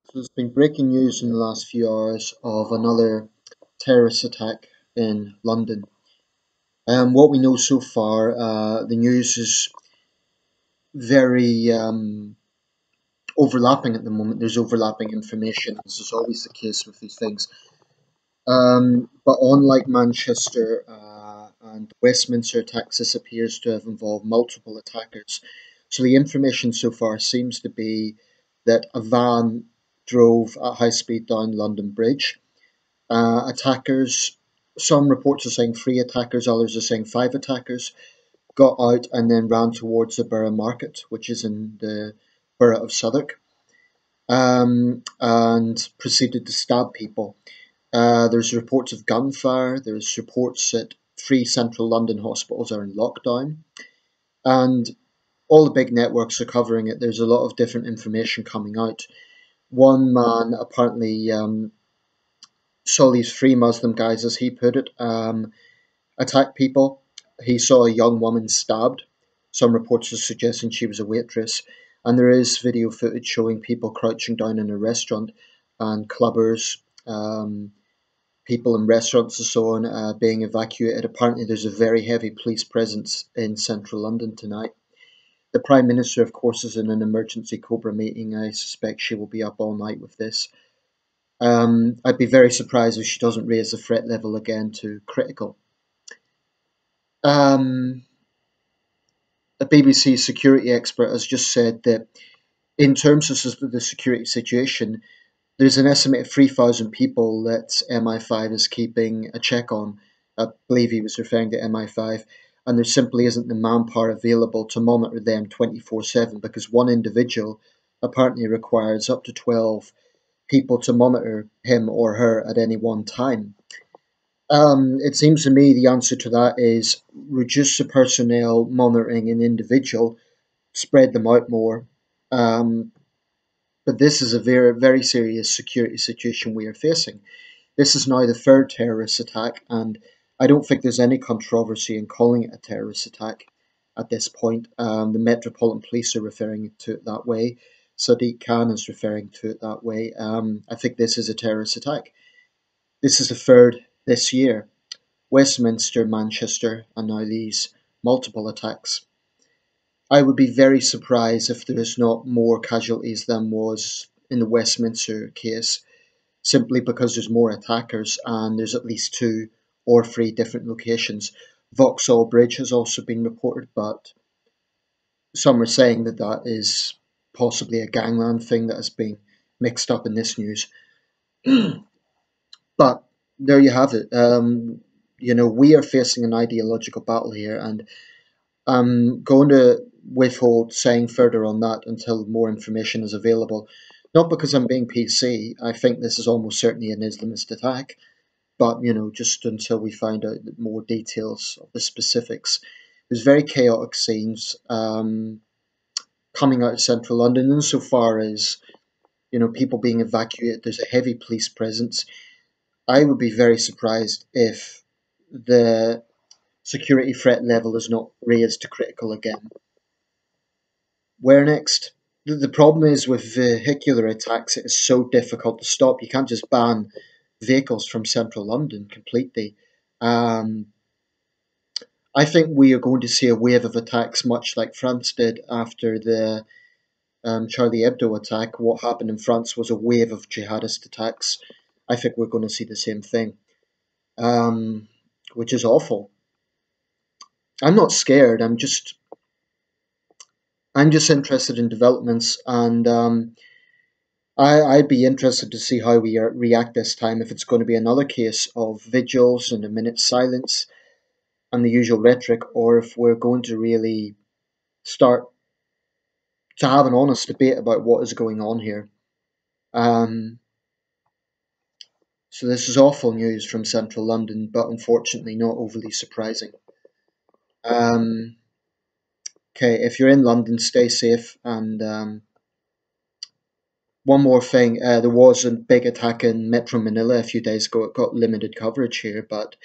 So there's been breaking news in the last few hours of another terrorist attack in London. What we know so far, the news is very overlapping at the moment. There's overlapping information, as is always the case with these things. But unlike Manchester and Westminster attacks, this appears to have involved multiple attackers. So the information so far seems to be that a van drove at high speed down London Bridge. Attackers, some reports are saying three attackers, others are saying five attackers, got out and then ran towards the Borough Market, which is in the borough of Southwark, and proceeded to stab people. There's reports of gunfire, there's reports that three central London hospitals are in lockdown, and all the big networks are covering it. There's a lot of different information coming out. One man apparently saw these three Muslim guys, as he put it, attack people. He saw a young woman stabbed. Some reports are suggesting she was a waitress. And there is video footage showing people crouching down in a restaurant and clubbers, people in restaurants and so on being evacuated. Apparently, there's a very heavy police presence in central London tonight. The Prime Minister, of course, is in an emergency Cobra meeting. I suspect she will be up all night with this. I'd be very surprised if she doesn't raise the threat level again to critical. Um, a BBC security expert has just said that in terms of the security situation, there's an estimated 3,000 people that MI5 is keeping a check on. I believe he was referring to MI5, and there simply isn't the manpower available to monitor them 24/7 because one individual apparently requires up to 12 people to monitor him or her at any one time. It seems to me the answer to that is reduce the personnel monitoring an individual, spread them out more. Um, but this is a very, very serious security situation we are facing. This is now the third terrorist attack, and I don't think there's any controversy in calling it a terrorist attack at this point. The Metropolitan Police are referring to it that way. Sadiq Khan is referring to it that way. I think this is a terrorist attack. This is the third this year. Westminster, Manchester, and now these multiple attacks. I would be very surprised if there is not more casualties than was in the Westminster case, simply because there's more attackers and there's at least two or three different locations. Vauxhall Bridge has also been reported, but some are saying that that is possibly a gangland thing that has been mixed up in this news. But there you have it. We are facing an ideological battle here, and I'm going to withhold saying further on that until more information is available. Not because I'm being PC, I think this is almost certainly an Islamist attack, but just until we find out more details of the specifics. There's very chaotic scenes coming out of central London, insofar as people being evacuated. There's a heavy police presence. I would be very surprised if the security threat level is not raised to critical again. Where next? The problem is with vehicular attacks, it is so difficult to stop. You can't just ban vehicles from central London completely. Um, I think we are going to see a wave of attacks, much like France did after the Charlie Hebdo attack. What happened in France was a wave of jihadist attacks. I think we're going to see the same thing, which is awful. I'm not scared. I'm just interested in developments, and I'd be interested to see how we react this time. If it's going to be another case of vigils and a minute's silence and the usual rhetoric, or if we're going to really start to have an honest debate about what is going on here. Um, so this is awful news from central London, but unfortunately not overly surprising. Um, okay, if you're in London, stay safe. And one more thing, there was a big attack in Metro Manila a few days ago. It got limited coverage here, but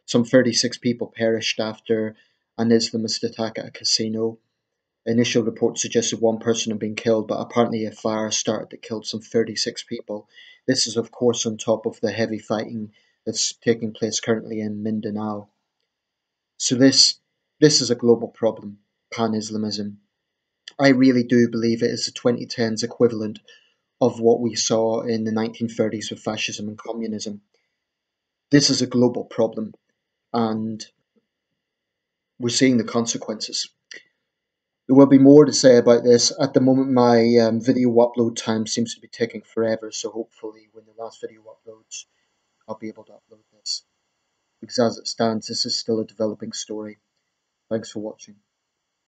some 36 people perished after an Islamist attack at a casino. Initial reports suggested one person had been killed, but apparently a fire started that killed some 36 people. This is, of course, on top of the heavy fighting that's taking place currently in Mindanao. So this is a global problem, pan-Islamism. I really do believe it is the 2010s equivalent of what we saw in the 1930s with fascism and communism. This is a global problem, and we're seeing the consequences. There will be more to say about this. At the moment, my video upload time seems to be taking forever, so hopefully when the last video uploads, I'll be able to upload this. Because as it stands, this is still a developing story. Thanks for watching.